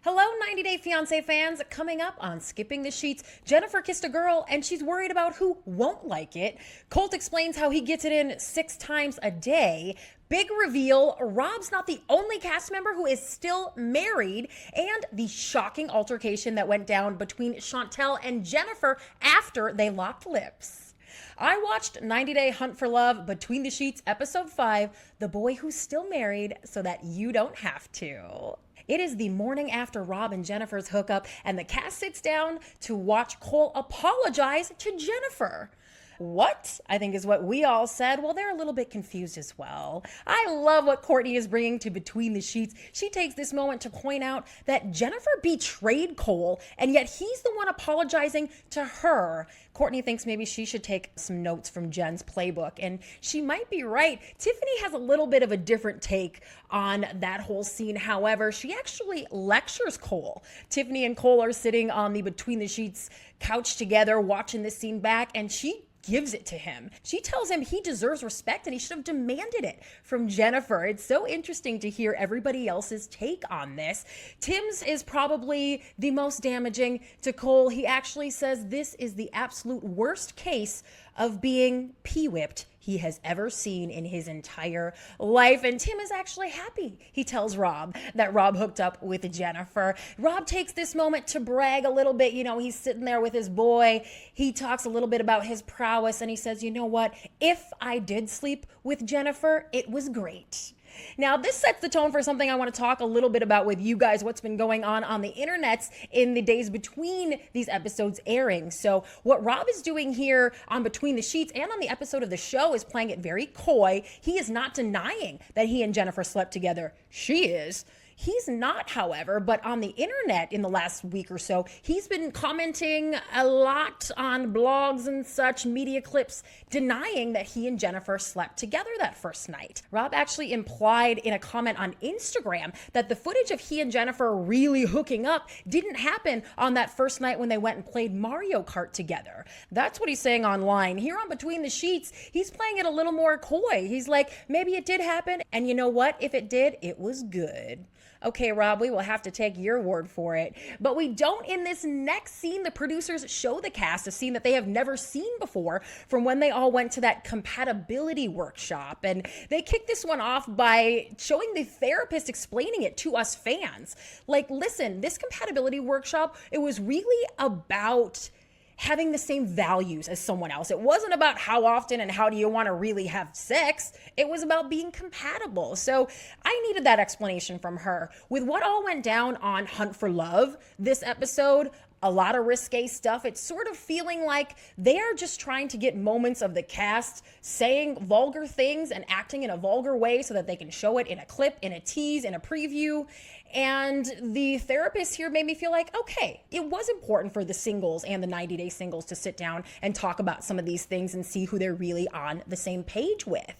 Hello, 90 Day Fiancé fans. Coming up on Skipping the Sheets, Jennifer kissed a girl and she's worried about who won't like it. Colt explains how he gets it in 6 times a day. Big reveal, Rob's not the only cast member who is still married, and the shocking altercation that went down between Chantel and Jeniffer after they locked lips. I watched 90 Day Hunt for Love Between the Sheets episode 5, The Boy Who's Still Married So That You Don't Have to. It is the morning after Rob and Jennifer's hookup, and the cast sits down to watch Cole apologize to Jennifer. What? I think is what we all said. Well, they're a little bit confused as well. I love what Courtney is bringing to Between the Sheets. She takes this moment to point out that Jennifer betrayed Cole, and yet he's the one apologizing to her. Courtney thinks maybe she should take some notes from Jen's playbook, and she might be right. Tiffany has a little bit of a different take on that whole scene. However, she actually lectures Cole. Tiffany and Cole are sitting on the Between the Sheets couch together watching this scene back, and she gives it to him. She tells him he deserves respect and he should have demanded it from Jennifer. It's so interesting to hear everybody else's take on this. Tim's is probably the most damaging to Cole. He actually says this is the absolute worst case of being pee-whipped he has ever seen in his entire life. And Tim is actually happy. He tells Rob that Rob hooked up with Jennifer. Rob takes this moment to brag a little bit. You know, he's sitting there with his boy. He talks a little bit about his prowess and he says, you know what? If I did sleep with Jennifer, it was great. Now, this sets the tone for something I want to talk a little bit about with you guys, what's been going on the internets in the days between these episodes airing. So what Rob is doing here on Between the Sheets and on the episode of the show is playing it very coy. He is not denying that he and Jennifer slept together. She is. He's not, however, but on the internet in the last week or so, he's been commenting a lot on blogs and such, media clips, denying that he and Jennifer slept together that first night. Rob actually implied in a comment on Instagram that the footage of he and Jennifer really hooking up didn't happen on that first night when they went and played Mario Kart together. That's what he's saying online. Here on Between the Sheets, he's playing it a little more coy. He's like, maybe it did happen, and you know what? If it did, it was good. Okay, Rob, we will have to take your word for it. But we don't in this next scene. The producers show the cast a scene that they have never seen before from when they all went to that compatibility workshop. And they kick this one off by showing the therapist explaining it to us fans. Like, listen, this compatibility workshop, it was really about having the same values as someone else. It wasn't about how often and how do you want to really have sex. It was about being compatible. So I needed that explanation from her. With what all went down on Hunt for Love this episode, a lot of risque stuff. It's sort of feeling like they are just trying to get moments of the cast saying vulgar things and acting in a vulgar way so that they can show it in a clip, in a tease, in a preview. And the therapist here made me feel like, okay, it was important for the singles and the 90 Day singles to sit down and talk about some of these things and see who they're really on the same page with.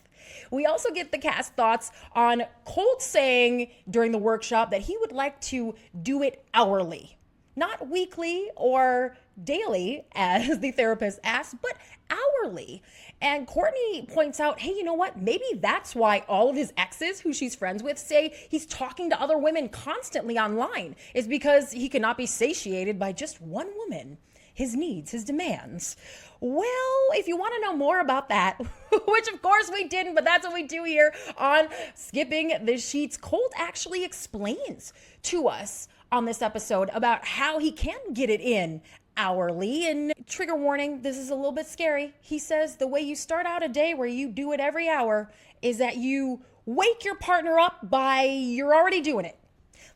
We also get the cast thoughts on Colt saying during the workshop that he would like to do it hourly. Not weekly or daily, as the therapist asked, but hourly. And Courtney points out, hey, you know what? Maybe that's why all of his exes, who she's friends with, say he's talking to other women constantly online, is because he cannot be satiated by just one woman. His needs, his demands. Well, if you want to know more about that, which of course we didn't, but that's what we do here on Skipping the Sheets, Colt actually explains to us on this episode about how he can get it in hourly. And trigger warning, this is a little bit scary. He says the way you start out a day where you do it every hour is that you wake your partner up by you're already doing it.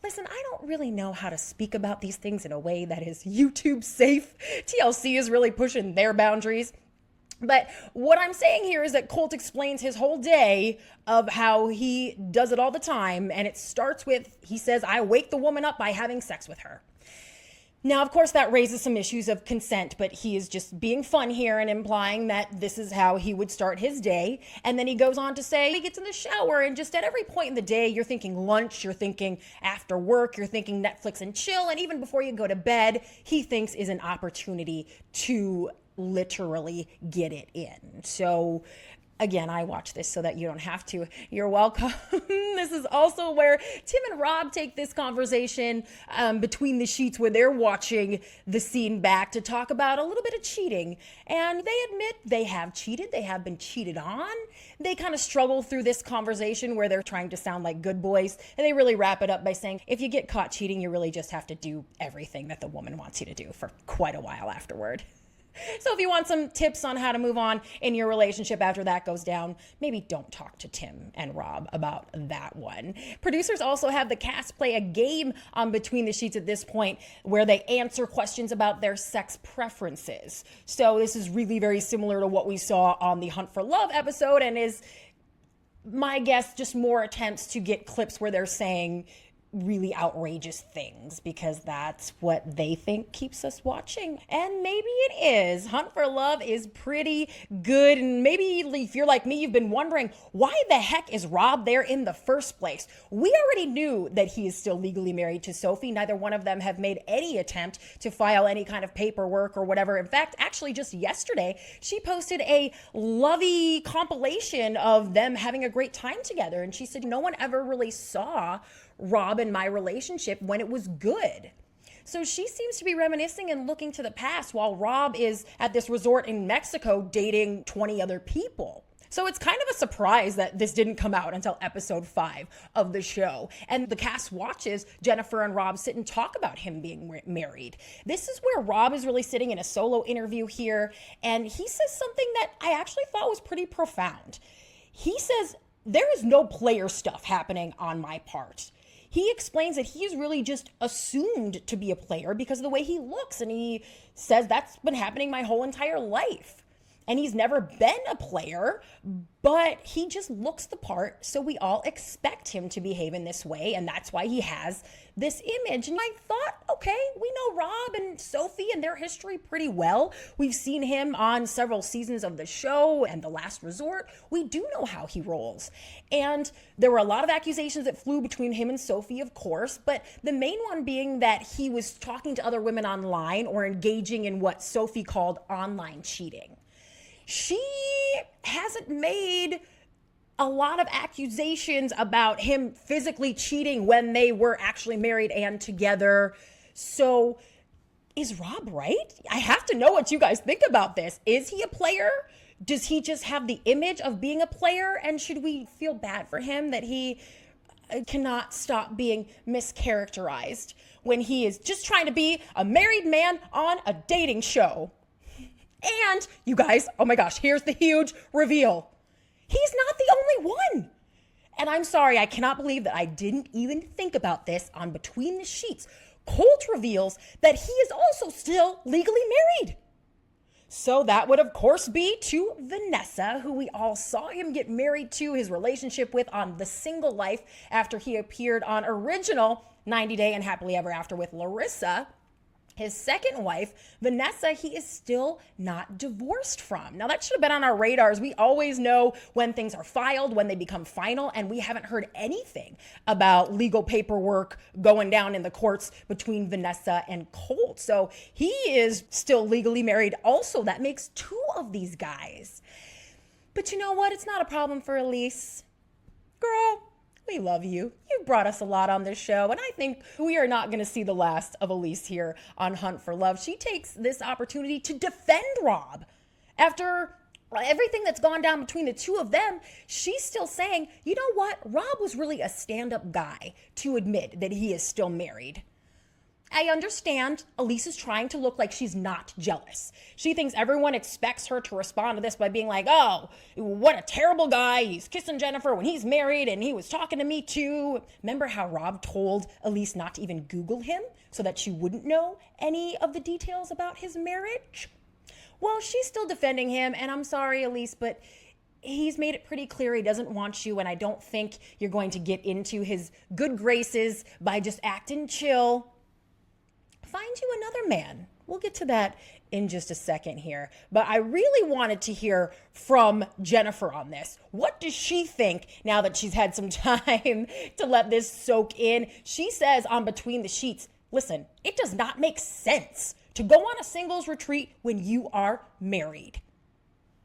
Listen, I don't really know how to speak about these things in a way that is YouTube safe. TLC is really pushing their boundaries. But what I'm saying here is that Colt explains his whole day of how he does it all the time. And it starts with, he says, I wake the woman up by having sex with her. Now, of course, that raises some issues of consent, but he is just being fun here and implying that this is how he would start his day. And then he goes on to say he gets in the shower, and just at every point in the day, you're thinking lunch, you're thinking after work, you're thinking Netflix and chill. And even before you go to bed, he thinks is an opportunity to literally get it in. So Again, I watch this so that you don't have to. You're welcome. This is also where Tim and Rob take this conversation between the sheets where they're watching the scene back to talk about a little bit of cheating. And they admit they have cheated. They have been cheated on. They kind of struggle through this conversation where they're trying to sound like good boys. And they really wrap it up by saying, if you get caught cheating, you really just have to do everything that the woman wants you to do for quite a while afterward. So if you want some tips on how to move on in your relationship after that goes down, maybe don't talk to Tim and Rob about that one. Producers also have the cast play a game on Between the Sheets at this point where they answer questions about their sex preferences. So this is really very similar to what we saw on the Hunt for Love episode and is, my guess, just more attempts to get clips where they're saying really outrageous things because that's what they think keeps us watching. And maybe it is. Hunt for Love is pretty good. And maybe if you're like me, you've been wondering, why the heck is Rob there in the first place? We already knew that he is still legally married to Sophie. Neither one of them have made any attempt to file any kind of paperwork or whatever. In fact, actually just yesterday, she posted a lovey compilation of them having a great time together. And she said no one ever really saw Rob and my relationship when it was good. So she seems to be reminiscing and looking to the past while Rob is at this resort in Mexico dating 20 other people. So it's kind of a surprise that this didn't come out until episode 5 of the show. And the cast watches Jeniffer and Rob sit and talk about him being married. This is where Rob is really sitting in a solo interview here. And he says something that I actually thought was pretty profound. He says, there is no player stuff happening on my part. He explains that he's really just assumed to be a player because of the way he looks. And he says that's been happening my whole entire life. And he's never been a player, but he just looks the part. So we all expect him to behave in this way. And that's why he has this image. And I thought, okay, we know Rob and Sophie and their history pretty well. We've seen him on several seasons of the show and The Last Resort. We do know how he rolls. And there were a lot of accusations that flew between him and Sophie, of course, but the main one being that he was talking to other women online or engaging in what Sophie called online cheating. She hasn't made a lot of accusations about him physically cheating when they were actually married and together. So is Rob right? I have to know what you guys think about this. Is he a player? Does he just have the image of being a player? And should we feel bad for him that he cannot stop being mischaracterized when he is just trying to be a married man on a dating show? And you guys, oh my gosh, here's the huge reveal. He's not the only one. And I'm sorry, I cannot believe that I didn't even think about this on Between the Sheets. Colt reveals that he is also still legally married. So that would, of course, be to Vanessa, who we all saw him get married to, his relationship with on The Single Life after he appeared on original 90 Day and Happily Ever After with Larissa. His second wife, Vanessa, he is still not divorced from. Now, that should have been on our radars. We always know when things are filed, when they become final, and we haven't heard anything about legal paperwork going down in the courts between Vanessa and Colt. So he is still legally married. Also, that makes 2 of these guys. But you know what? It's not a problem for Elise. Girl, we love you. You've brought us a lot on this show, and I think we are not going to see the last of Elise here on Hunt for Love. She takes this opportunity to defend Rob. After everything that's gone down between the 2 of them, she's still saying, you know what? Rob was really a stand-up guy to admit that he is still married. I understand Elise is trying to look like she's not jealous. She thinks everyone expects her to respond to this by being like, oh, what a terrible guy. He's kissing Jeniffer when he's married and he was talking to me too. Remember how Rob told Elise not to even Google him so that she wouldn't know any of the details about his marriage? Well, she's still defending him, and I'm sorry, Elise, but he's made it pretty clear he doesn't want you, and I don't think you're going to get into his good graces by just acting chill. Find you another man. We'll get to that in just a second here. But I really wanted to hear from Jeniffer on this. What does she think now that she's had some time to let this soak in? She says on Between the Sheets, listen, it does not make sense to go on a singles retreat when you are married.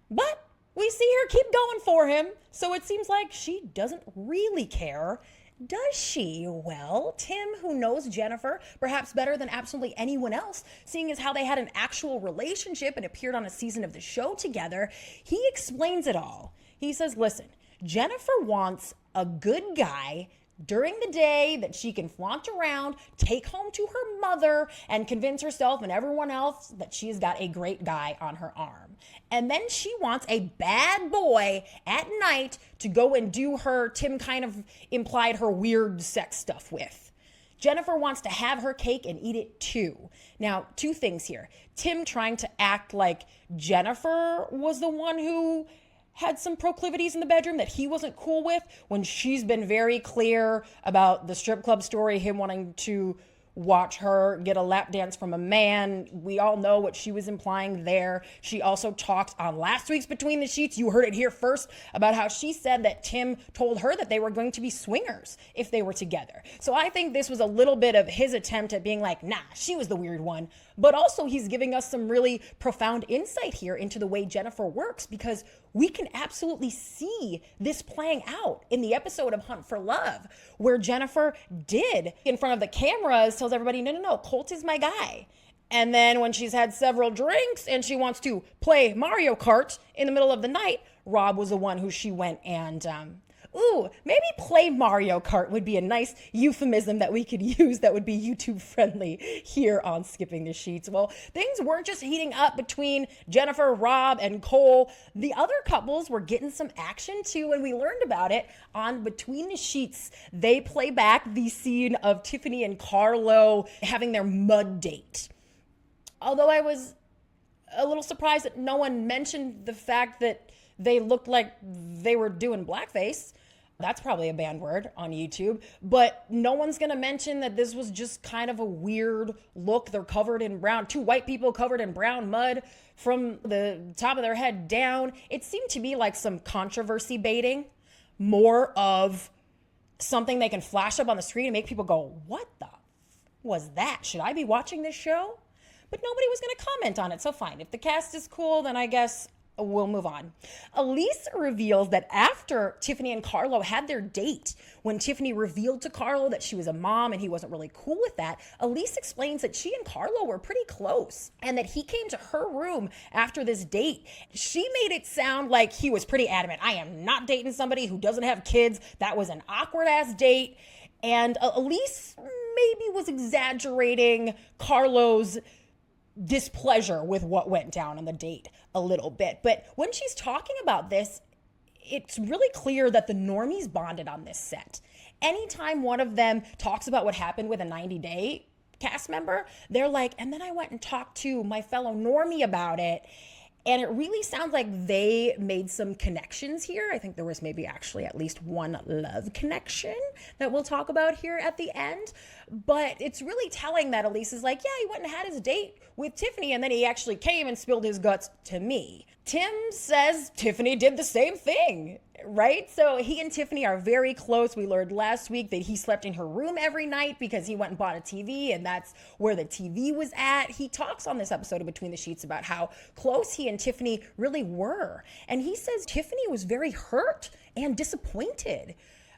But We see her keep going for him, so it seems like she doesn't really care. Does she? Well, Tim, who knows Jennifer perhaps better than absolutely anyone else, seeing as how they had an actual relationship and appeared on a season of the show together, he explains it all. He says, listen, Jennifer wants a good guy during the day that she can flaunt around, take home to her mother, and convince herself and everyone else that she's got a great guy on her arm. And then she wants a bad boy at night to go and do her, Tim kind of implied, her weird sex stuff with. Jennifer wants to have her cake and eat it too. Now, two things here. Tim trying to act like Jennifer was the one who had some proclivities in the bedroom that he wasn't cool with, when she's been very clear about the strip club story, him wanting to watch her get a lap dance from a man. We all know what she was implying there. She also talked on last week's Between the Sheets, you heard it here first, about how she said that Tim told her that they were going to be swingers if they were together. So I think this was a little bit of his attempt at being like, nah, she was the weird one. But also he's giving us some really profound insight here into the way Jennifer works, because we can absolutely see this playing out in the episode of Hunt for Love, where Jennifer did, in front of the cameras, tells everybody, no, Colt is my guy. And then when she's had several drinks and she wants to play Mario Kart in the middle of the night, Rob was the one who she went and, maybe play Mario Kart would be a nice euphemism that we could use that would be YouTube friendly here on Skipping the Sheets. Well, things weren't just heating up between Jennifer, Rob, and Cole. The other couples were getting some action too, and we learned about it on Between the Sheets. They play back the scene of Tiffany and Carlo having their mud date. Although I was a little surprised that no one mentioned the fact that they looked like they were doing blackface. That's probably a banned word on YouTube, but no one's going to mention that this was just kind of a weird look. They're covered in brown, two white people covered in brown mud from the top of their head down. It seemed to be like some controversy baiting, more of something they can flash up on the screen and make people go, what the was that? Should I be watching this show? But nobody was going to comment on it, so fine. If the cast is cool, then I guess we'll move on. Elise reveals that after Tiffany and Carlo had their date, when Tiffany revealed to Carlo that she was a mom and he wasn't really cool with that, Elise explains that she and Carlo were pretty close and that he came to her room after this date. She made it sound like he was pretty adamant. I am not dating somebody who doesn't have kids. That was an awkward ass date. And Elise maybe was exaggerating Carlo's displeasure with what went down on the date a little bit. But when she's talking about this, it's really clear that the normies bonded on this set. Anytime one of them talks about what happened with a 90-day cast member, they're like, and then I went and talked to my fellow normie about it. And it really sounds like they made some connections here. I think there was maybe actually at least one love connection that we'll talk about here at the end. But it's really telling that Elise is like, yeah, he went and had his date with Tiffany, and then he actually came and spilled his guts to me. Tim says Tiffany did the same thing, right? So he and Tiffany are very close. We learned last week that he slept in her room every night because he went and bought a TV, and that's where the TV was at. He talks on this episode of Between the Sheets about how close he and Tiffany really were. And he says Tiffany was very hurt and disappointed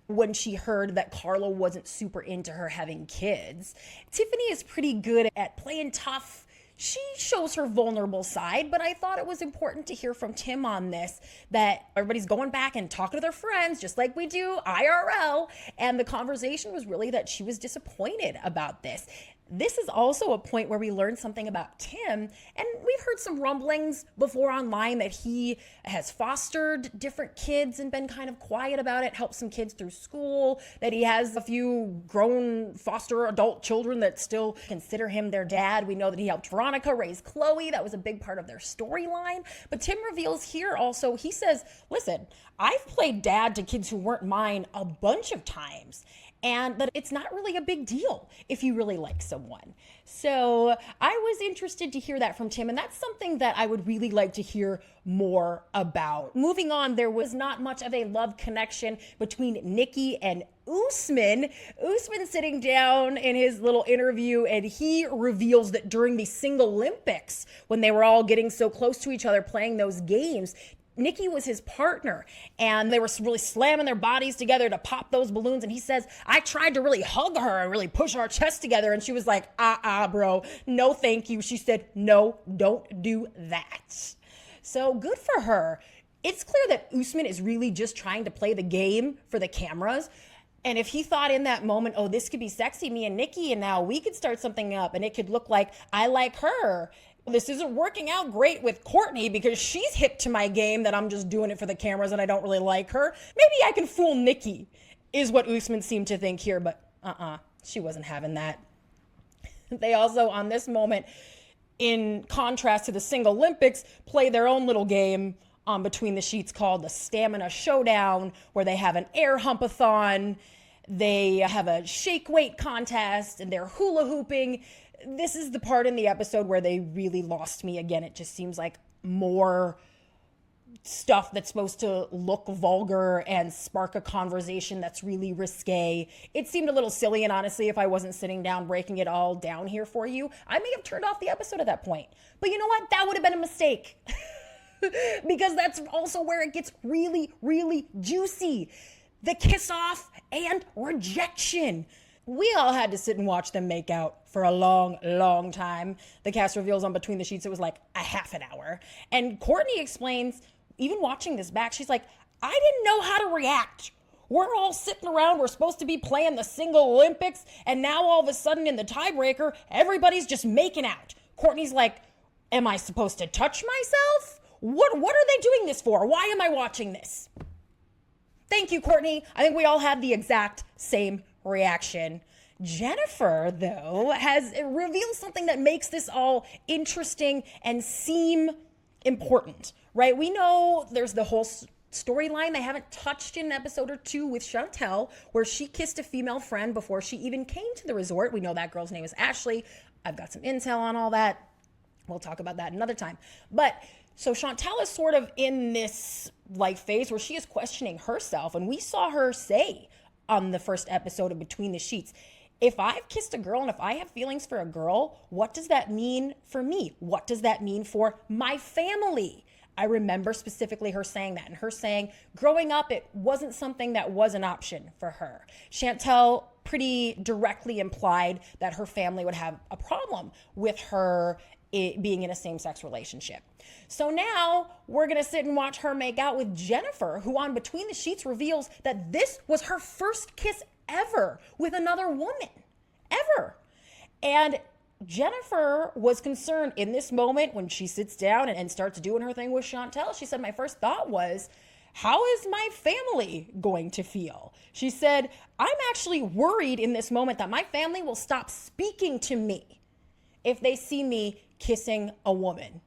when she heard that Carlo wasn't super into her having kids. Tiffany is pretty good at playing tough. She shows her vulnerable side, but I thought it was important to hear from Tim on this, that everybody's going back and talking to their friends, just like we do IRL. And the conversation was really that she was disappointed about this. This is also a point where we learned something about Tim, and we've heard some rumblings before online that he has fostered different kids and been kind of quiet about it, helped some kids through school, that he has a few grown foster adult children that still consider him their dad. We know that he helped Veronica raise Chloe. That was a big part of their storyline. But Tim reveals here also, he says, listen, I've played dad to kids who weren't mine a bunch of times, and that it's not really a big deal if you really like someone. So I was interested to hear that from Tim, and that's something that I would really like to hear more about. Moving on, there was not much of a love connection between Nikki and Usman. Usman sitting down in his little interview, and he reveals that during the Single Olympics, when they were all getting so close to each other playing those games, Nikki was his partner, and they were really slamming their bodies together to pop those balloons. And he says, I tried to really hug her and really push our chests together. And she was like, bro, no, thank you. She said, no, don't do that. So good for her. It's clear that Usman is really just trying to play the game for the cameras. And if he thought in that moment, oh, this could be sexy, me and Nikki, and now we could start something up and it could look like I like her. This isn't working out great with Courtney because she's hip to my game that I'm just doing it for the cameras and I don't really like her. Maybe I can fool Nikki, is what Usman seemed to think here, but she wasn't having that. They also, on this moment, in contrast to the single Olympics, play their own little game on Between the Sheets called the Stamina Showdown, where they have an air humpathon, they have a shake weight contest, and they're hula hooping. This is the part in the episode where they really lost me again. It just seems like more stuff that's supposed to look vulgar and spark a conversation that's really risque. It seemed a little silly, and honestly, if I wasn't sitting down breaking it all down here for you, I may have turned off the episode at that point. But you know what? That would have been a mistake. Because that's also where it gets really, really juicy. The kiss off and rejection. We all had to sit and watch them make out for a long, long time. The cast reveals on Between the Sheets, it was like a half an hour. And Courtney explains, even watching this back, she's like, I didn't know how to react. We're all sitting around, we're supposed to be playing the single Olympics, and now all of a sudden in the tiebreaker, everybody's just making out. Courtney's like, am I supposed to touch myself? What are they doing this for? Why am I watching this? Thank you, Courtney. I think we all had the exact same reaction. Jeniffer, though, has revealed something that makes this all interesting and seem important, right? We know there's the whole storyline they haven't touched in an episode or two with Chantel, where she kissed a female friend before she even came to the resort. We know that girl's name is Ashley. I've got some intel on all that. We'll talk about that another time. But so Chantel is sort of in this like phase where she is questioning herself. And we saw her say on the first episode of Between the Sheets, if I've kissed a girl and if I have feelings for a girl, what does that mean for me? What does that mean for my family? I remember specifically her saying that, and her saying growing up, it wasn't something that was an option for her. Chantel pretty directly implied that her family would have a problem with her being in a same-sex relationship. So now we're going to sit and watch her make out with Jeniffer, who on Between the Sheets reveals that this was her first kiss ever with another woman, ever. And Jeniffer was concerned in this moment when she sits down and starts doing her thing with Chantel. She said, my first thought was, how is my family going to feel? She said, I'm actually worried in this moment that my family will stop speaking to me if they see me kissing a woman.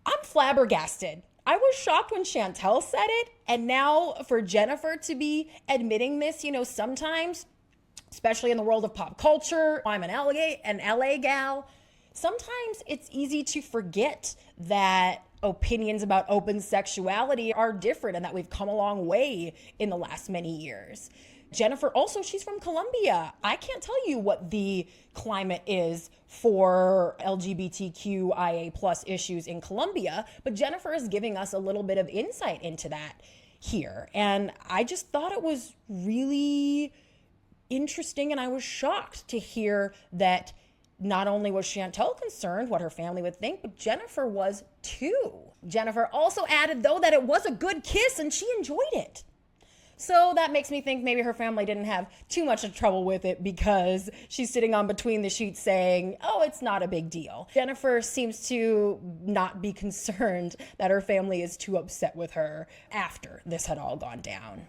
I'm flabbergasted. I was shocked when Chantel said it, and now for Jeniffer to be admitting this, you know, sometimes, especially in the world of pop culture, I'm an LA gal, sometimes it's easy to forget that opinions about open sexuality are different and that we've come a long way in the last many years. Jeniffer, also, she's from Colombia. I can't tell you what the climate is for LGBTQIA plus issues in Colombia, but Jeniffer is giving us a little bit of insight into that here. And I just thought it was really interesting, and I was shocked to hear that not only was Chantel concerned what her family would think, but Jeniffer was too. Jeniffer also added, though, that it was a good kiss and she enjoyed it. So that makes me think maybe her family didn't have too much trouble with it because she's sitting on Between the Sheets saying, oh, it's not a big deal. Jeniffer seems to not be concerned that her family is too upset with her after this had all gone down.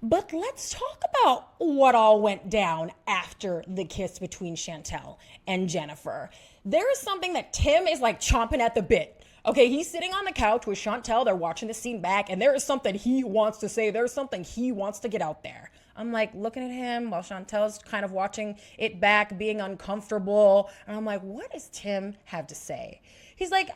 But let's talk about what all went down after the kiss between Chantel and Jeniffer. There is something that Tim is like chomping at the bit. Okay, he's sitting on the couch with Chantel. They're watching the scene back, and there is something he wants to say. There's something he wants to get out there. I'm like looking at him while Chantel's kind of watching it back, being uncomfortable. And I'm like, what does Tim have to say? He's like,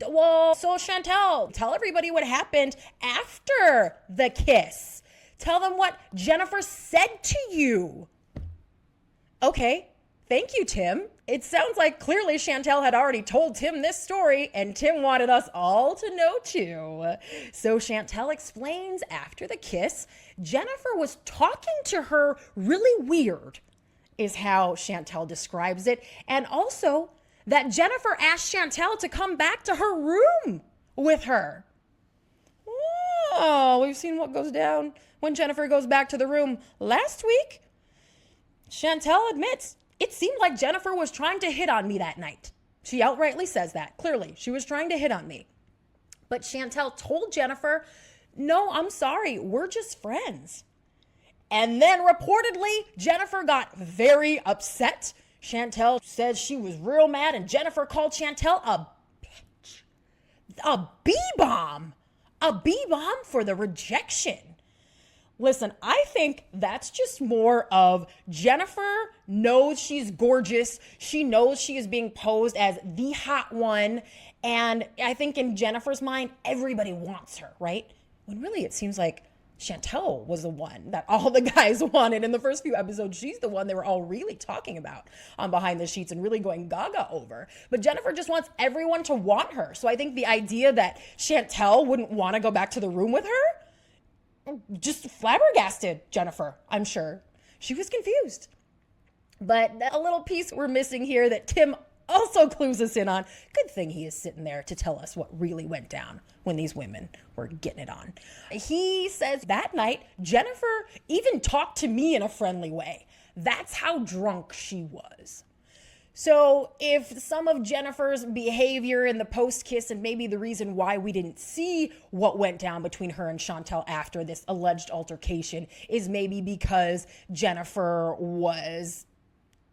well, so Chantel, tell everybody what happened after the kiss. Tell them what Jeniffer said to you. Okay, Thank you, Tim. It sounds like clearly Chantel had already told Tim this story, and Tim wanted us all to know too. So Chantel explains after the kiss, Jeniffer was talking to her really weird, is how Chantel describes it. And also that Jeniffer asked Chantel to come back to her room with her. Oh, we've seen what goes down when Jeniffer goes back to the room. Last week, Chantel admits it seemed like Jeniffer was trying to hit on me that night. She outrightly says that. Clearly, she was trying to hit on me. But Chantel told Jeniffer, no, I'm sorry, we're just friends. And then reportedly, Jeniffer got very upset. Chantel said she was real mad, and Jeniffer called Chantel a bitch. A B-bomb. A B-bomb for the rejection. Listen, I think that's just more of Jeniffer knows she's gorgeous. She knows she is being posed as the hot one. And I think in Jennifer's mind, everybody wants her, right? When really it seems like Chantel was the one that all the guys wanted in the first few episodes. She's the one they were all really talking about on Behind the Sheets and really going gaga over. But Jeniffer just wants everyone to want her. So I think the idea that Chantel wouldn't want to go back to the room with her just flabbergasted Jeniffer, I'm sure. She was confused. But a little piece we're missing here that Tim also clues us in on. Good thing he is sitting there to tell us what really went down when these women were getting it on. He says that night, Jeniffer even talked to me in a friendly way. That's how drunk she was. So if some of Jennifer's behavior in the post-kiss and maybe the reason why we didn't see what went down between her and Chantel after this alleged altercation is maybe because Jeniffer was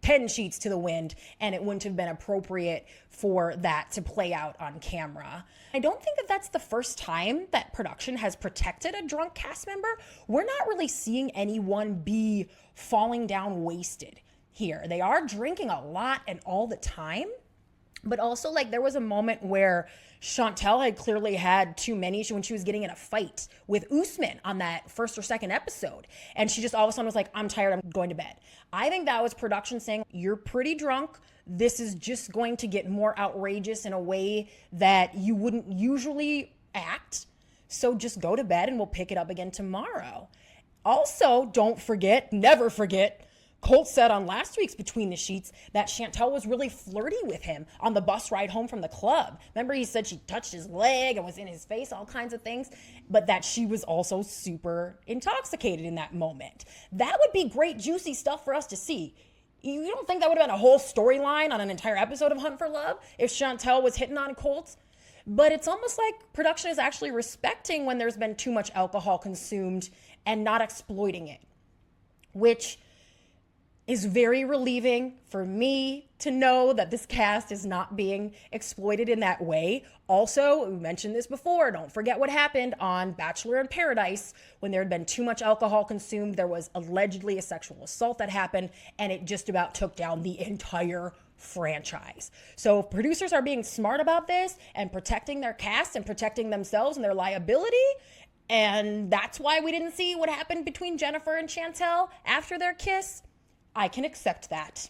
10 sheets to the wind and it wouldn't have been appropriate for that to play out on camera. I don't think that that's the first time that production has protected a drunk cast member. We're not really seeing anyone be falling down wasted here. They are drinking a lot and all the time, but also like there was a moment where Chantel had clearly had too many when she was getting in a fight with Usman on that first or second episode. And she just all of a sudden was like, I'm tired, I'm going to bed. I think that was production saying, you're pretty drunk. This is just going to get more outrageous in a way that you wouldn't usually act. So just go to bed and we'll pick it up again tomorrow. Also, don't forget, never forget, Colt said on last week's Between the Sheets that Chantel was really flirty with him on the bus ride home from the club. Remember, he said she touched his leg and was in his face, all kinds of things, but that she was also super intoxicated in that moment. That would be great, juicy stuff for us to see. You don't think that would have been a whole storyline on an entire episode of Hunt for Love if Chantel was hitting on Colt? But it's almost like production is actually respecting when there's been too much alcohol consumed and not exploiting it, which is very relieving for me to know that this cast is not being exploited in that way. Also, we mentioned this before, don't forget what happened on Bachelor in Paradise when there had been too much alcohol consumed. There was allegedly a sexual assault that happened, and it just about took down the entire franchise. So if producers are being smart about this and protecting their cast and protecting themselves and their liability, and that's why we didn't see what happened between Jeniffer and Chantel after their kiss, I can accept that.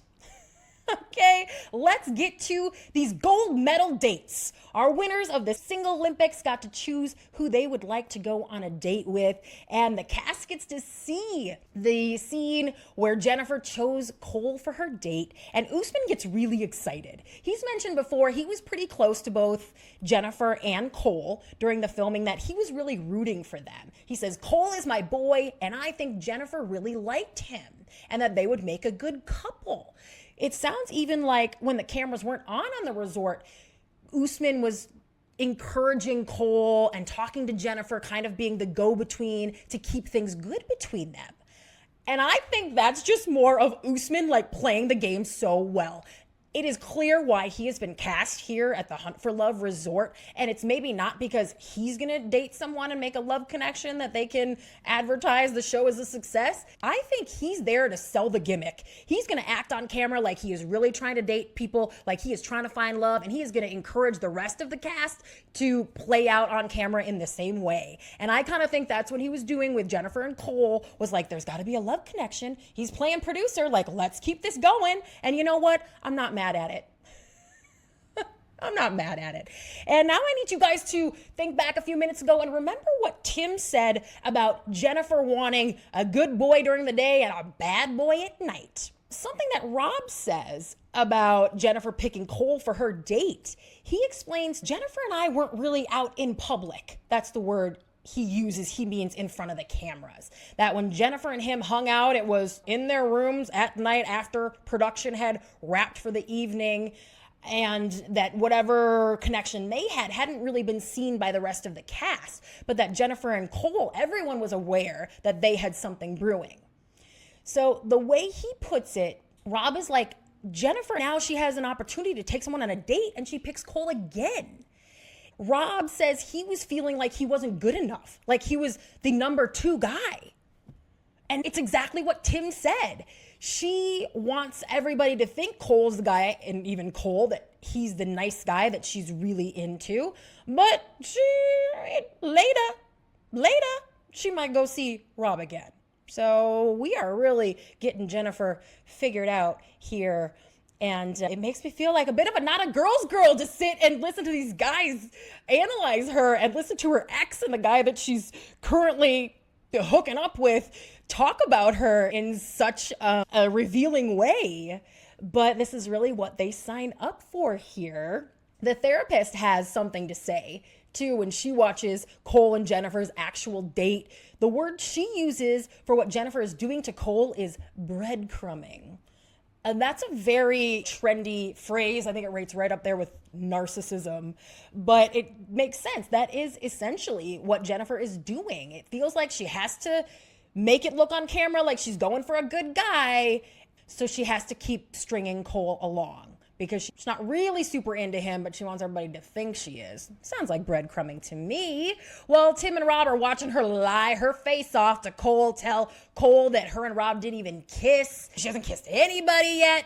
Okay, let's get to these gold medal dates. Our winners of the Single Olympics got to choose who they would like to go on a date with, and the cast gets to see the scene where Jeniffer chose Cole for her date, and Usman gets really excited. He's mentioned before he was pretty close to both Jeniffer and Cole during the filming, that he was really rooting for them. He says, Cole is my boy, and I think Jeniffer really liked him, and that they would make a good couple. It sounds even like when the cameras weren't on the resort, Usman was encouraging Cole and talking to Jeniffer, kind of being the go-between to keep things good between them. And I think that's just more of Usman like playing the game so well. It is clear why he has been cast here at the Hunt for Love resort, and it's maybe not because he's gonna date someone and make a love connection that they can advertise the show as a success. I think he's there to sell the gimmick. He's gonna act on camera like he is really trying to date people, like he is trying to find love, and he is gonna encourage the rest of the cast to play out on camera in the same way. And I kind of think that's what he was doing with Jennifer and Cole, was like, there's gotta be a love connection. He's playing producer, like, let's keep this going. And you know what? I'm not mad at it. I'm not mad at it. And now I need you guys to think back a few minutes ago and remember what Tim said about Jennifer wanting a good boy during the day and a bad boy at night. Something that Rob says about Jennifer picking Cole for her date. He explains Jennifer and I weren't really out in public. That's the word he uses. He means in front of the cameras. That when Jennifer and him hung out, it was in their rooms at night after production had wrapped for the evening, and that whatever connection they had hadn't really been seen by the rest of the cast, but that Jennifer and Cole, everyone was aware that they had something brewing. So the way he puts it, Rob is like, Jennifer, now she has an opportunity to take someone on a date, and she picks Cole again. Rob says he was feeling like he wasn't good enough, like he was the number 2 guy. And it's exactly what Tim said. She wants everybody to think Cole's the guy, and even Cole, that he's the nice guy that she's really into. But later, she might go see Rob again. So we are really getting Jennifer figured out here. And it makes me feel like a bit of a not a girl's girl to sit and listen to these guys analyze her and listen to her ex and the guy that she's currently hooking up with talk about her in such a revealing way. But this is really what they sign up for here. The therapist has something to say too when she watches Cole and Jennifer's actual date. The word she uses for what Jennifer is doing to Cole is breadcrumbing. And that's a very trendy phrase. I think it rates right up there with narcissism, but it makes sense. That is essentially what Jennifer is doing. It feels like she has to make it look on camera like she's going for a good guy, so she has to keep stringing Cole along because she's not really super into him, but she wants everybody to think she is. Sounds like breadcrumbing to me. Well, Tim and Rob are watching her lie her face off to Cole, tell Cole that her and Rob didn't even kiss. She hasn't kissed anybody yet.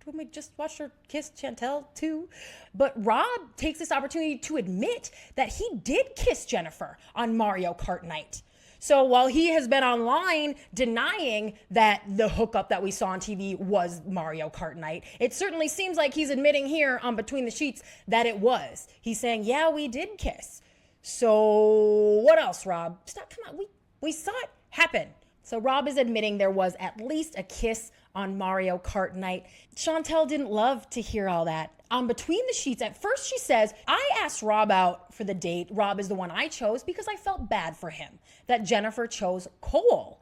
We just watched her kiss Chantel too. But Rob takes this opportunity to admit that he did kiss Jennifer on Mario Kart night. So while he has been online denying that the hookup that we saw on TV was Mario Kart night, it certainly seems like he's admitting here on Between the Sheets that it was. He's saying, yeah, we did kiss. So what else, Rob? Stop, come on, we saw it happen. So Rob is admitting there was at least a kiss on Mario Kart night. Chantel didn't love to hear all that. On Between the Sheets, at first she says, I asked Rob out for the date. Rob is the one I chose because I felt bad for him that Jennifer chose Cole.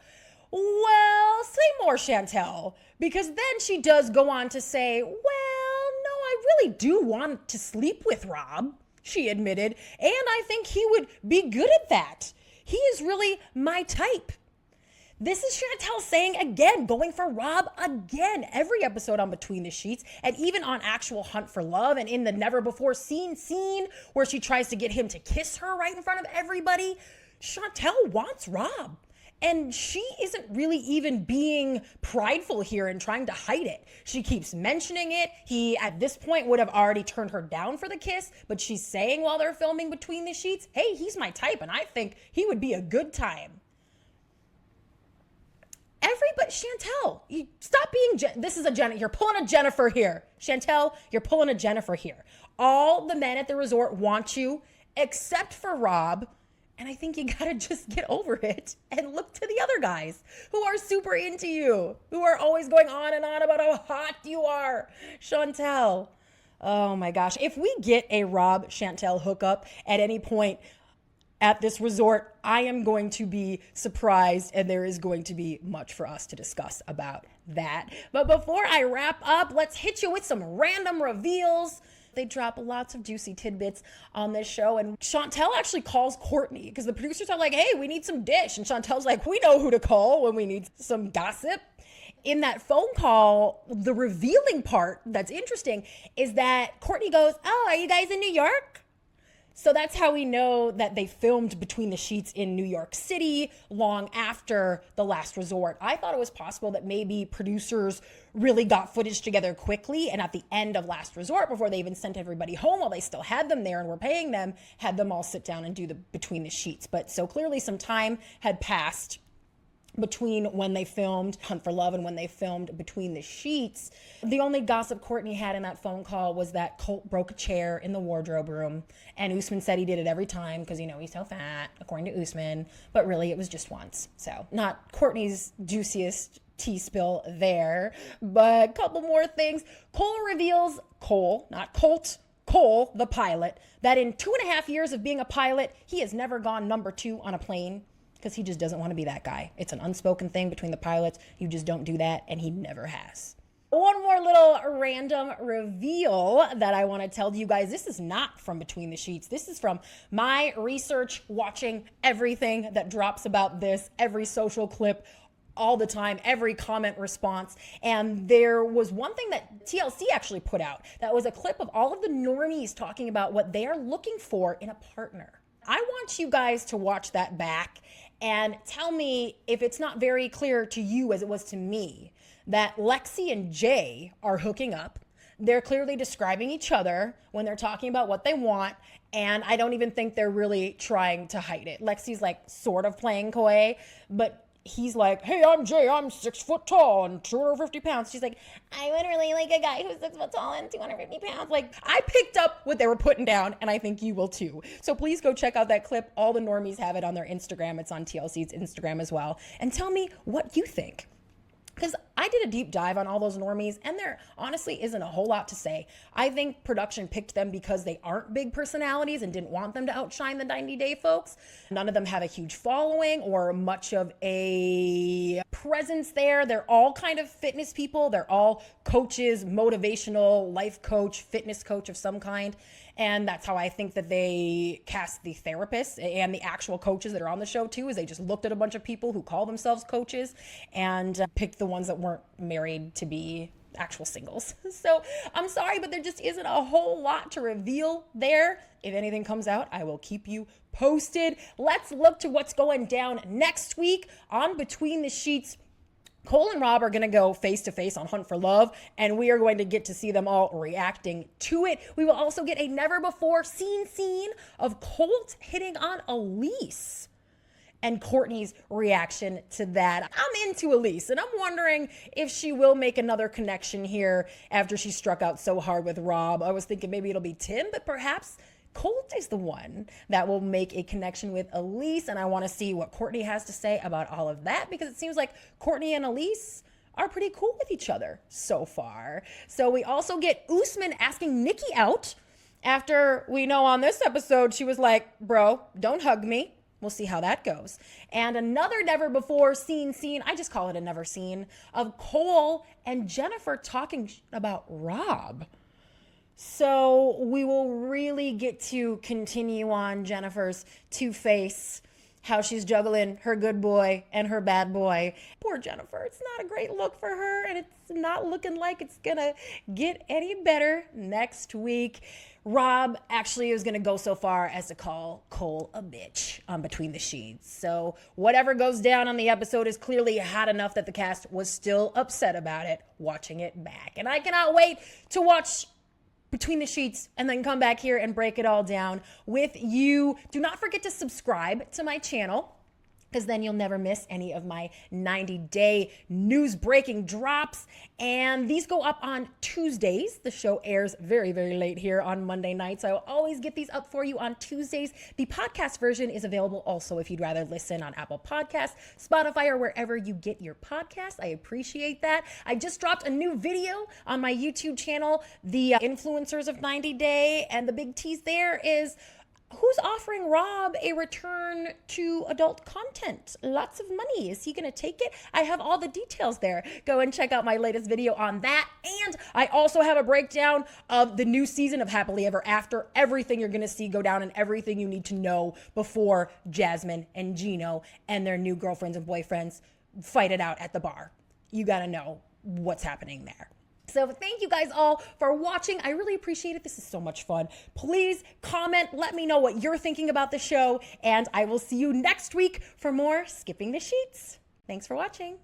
Well, say more, Chantel, because then she does go on to say, well, no, I really do want to sleep with Rob, she admitted, and I think he would be good at that. He is really my type. This is Chantel saying again, going for Rob again, every episode on Between the Sheets, and even on actual Hunt for Love and in the never before seen scene where she tries to get him to kiss her right in front of everybody. Chantel wants Rob, and she isn't really even being prideful here and trying to hide it. She keeps mentioning it. He, at this point, would have already turned her down for the kiss, but she's saying while they're filming Between the Sheets, hey, he's my type, and I think he would be a good time. Everybody, Chantel, you stop being, this is a Jennifer, you're pulling a Jennifer here. Chantel, you're pulling a Jennifer here. All the men at the resort want you, except for Rob, and I think you gotta just get over it and look to the other guys who are super into you, who are always going on and on about how hot you are. Chantel, oh my gosh. If we get a Rob Chantel hookup at any point at this resort, I am going to be surprised, and there is going to be much for us to discuss about that. But before I wrap up, let's hit you with some random reveals. They drop lots of juicy tidbits on this show, and Chantel actually calls Courtney because the producers are like, hey, we need some dish, and Chantel's like, we know who to call when we need some gossip. in that phone call, the revealing part that's interesting is that Courtney goes, "Oh, are you guys in New York?" So that's how we know that they filmed Between the Sheets in New York City long after The Last Resort. I thought it was possible that maybe producers really got footage together quickly and at the end of Last Resort, before they even sent everybody home while they still had them there and were paying them, had them all sit down and do the Between the Sheets. But so clearly some time had passed between when they filmed Hunt for Love and when they filmed Between the Sheets. The only gossip Courtney had in that phone call was that Colt broke a chair in the wardrobe room, and Usman said he did it every time because, you know, he's so fat, according to Usman, but really it was just once. So not Courtney's juiciest tea spill there, but a couple more things. Cole reveals, Cole, not Colt, Cole, the pilot, that in 2.5 years of being a pilot, he has never gone number 2 on a plane, because he just doesn't want to be that guy. It's an unspoken thing between the pilots. You just don't do that, and he never has. One more little random reveal that I want to tell you guys. This is not from Between the Sheets. This is from my research, watching everything that drops about this, every social clip, all the time, every comment response. And there was one thing that TLC actually put out that was a clip of all of the normies talking about what they are looking for in a partner. I want you guys to watch that back and tell me if it's not very clear to you as it was to me that Lexi and Jay are hooking up. They're clearly describing each other when they're talking about what they want, and I don't even think they're really trying to hide it. Lexi's like sort of playing coy, but he's like, "Hey, I'm Jay, I'm 6 foot tall and 250 pounds. She's like, "I would really like a guy who's 6 foot tall and 250 pounds. Like, I picked up what they were putting down, and I think you will too. So please go check out that clip. All the normies have it on their Instagram. It's on TLC's Instagram as well. And tell me what you think. Because I did a deep dive on all those normies, and there honestly isn't a whole lot to say. I think production picked them because they aren't big personalities and didn't want them to outshine the 90 Day folks. None of them have a huge following or much of a presence there. They're all kind of fitness people. They're all coaches, motivational life coach, fitness coach of some kind. And that's how I think that they cast the therapists and the actual coaches that are on the show too, is they just looked at a bunch of people who call themselves coaches and picked the ones that weren't married to be actual singles. So I'm sorry, but there just isn't a whole lot to reveal there. If anything comes out, I will keep you posted. Let's look to what's going down next week on Between the Sheets. Cole and Rob are going to go face-to-face on Hunt for Love, and we are going to get to see them all reacting to it. We will also get a never-before-seen scene of Colt hitting on Elise and Courtney's reaction to that. I'm into Elise, and I'm wondering if she will make another connection here after she struck out so hard with Rob. I was thinking maybe it'll be Tim, but perhaps Colt is the one that will make a connection with Elise, and I want to see what Courtney has to say about all of that, because it seems like Courtney and Elise are pretty cool with each other so far. So we also get Usman asking Nikki out after we know on this episode she was like, "Bro, don't hug me." We'll see how that goes. And another never before seen scene, I just call it a never seen, of Cole and Jeniffer talking about Rob. So we will really get to continue on Jennifer's two-face, how she's juggling her good boy and her bad boy. Poor Jennifer. It's not a great look for her, and it's not looking like it's gonna get any better next week. Rob actually is gonna go so far as to call Cole a bitch on Between the Sheets. So whatever goes down on the episode is clearly hot enough that the cast was still upset about it watching it back. And I cannot wait to watch Between the Sheets and then come back here and break it all down with you. Do not forget to subscribe to my channel, because then you'll never miss any of my 90-day news breaking drops. And these go up on Tuesdays. The show airs very, very late here on Monday nights. I will always get these up for you on Tuesdays. The podcast version is available also if you'd rather listen on Apple Podcasts, Spotify, or wherever you get your podcasts. I appreciate that. I just dropped a new video on my YouTube channel, the influencers of 90 Day, and the big tease there is who's offering Rob a return to adult content? Lots of money. Is he going to take it? I have all the details there. Go and check out my latest video on that. And I also have a breakdown of the new season of Happily Ever After. Everything you're going to see go down and everything you need to know before Jasmine and Gino and their new girlfriends and boyfriends fight it out at the bar. you got to know what's happening there. So thank you guys all for watching. I really appreciate it. This is so much fun. Please comment. Let me know what you're thinking about the show. And I will see you next week for more Skipping the Sheets. Thanks for watching.